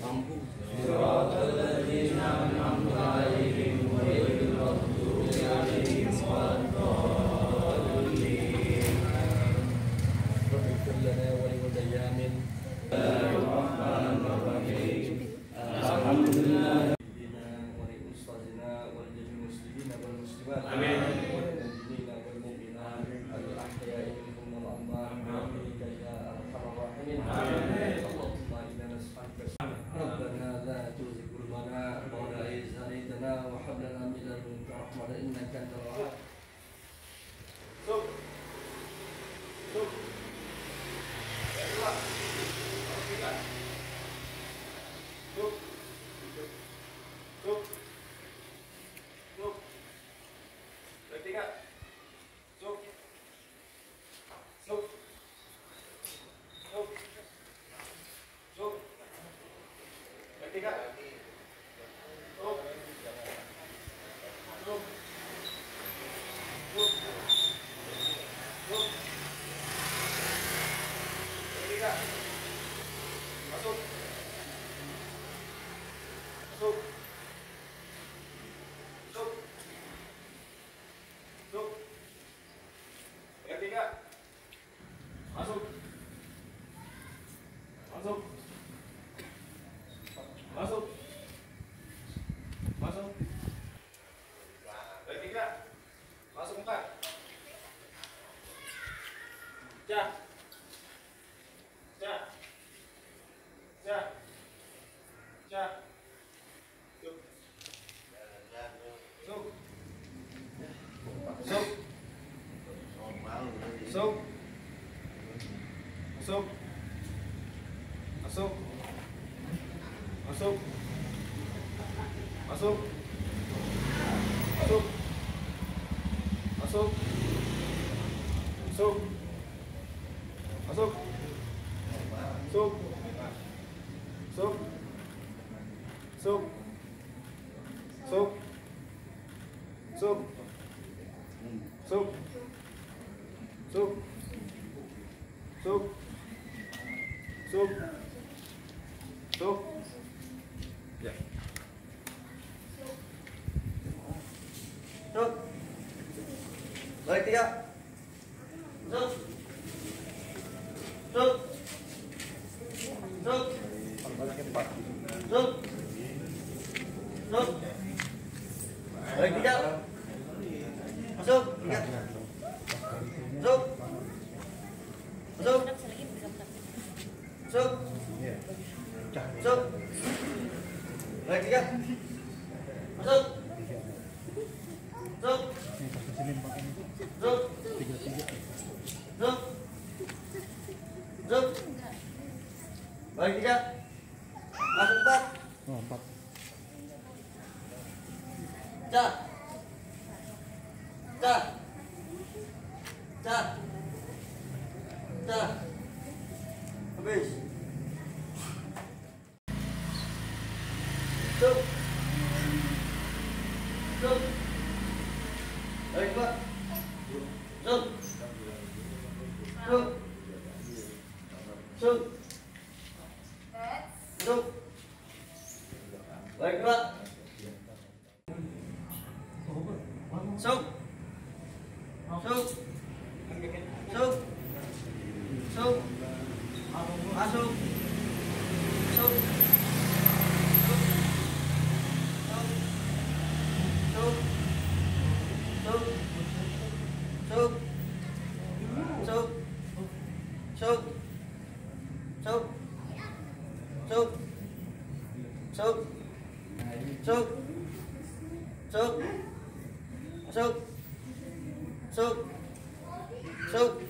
mampu. Siratal ladzina an'amta 'alaihim ghairil maghdubi 'alaihim waladdallin. Ighfir lana wa liwalidayna amin. Bismillahirrahmanirrahim. Alhamdulillah. Amin. ربنا لا تزغ قلوبنا بعد إذ هديتنا وهب لنا من لدنك رحمة إنك أنت الوهاب. Balik 3. Masuk. Masuk. Masuk. Masuk. Masuk. Balik 3. Masuk. 3. Masuk. Masuk. Masuk. Masuk. Balik 3. Masuk. Masuk. Masuk. Masuk. Masuk. Balik 3. Masuk 4. Oh, 4. Cak. Cak. Cak. Cak. Habis. Masuk. Masuk. Balik 2. Masuk. Masuk. Masuk. Masuk. Balik 2. Masuk. Masuk. Masuk. Masuk. Masuk. Masuk. Masuk.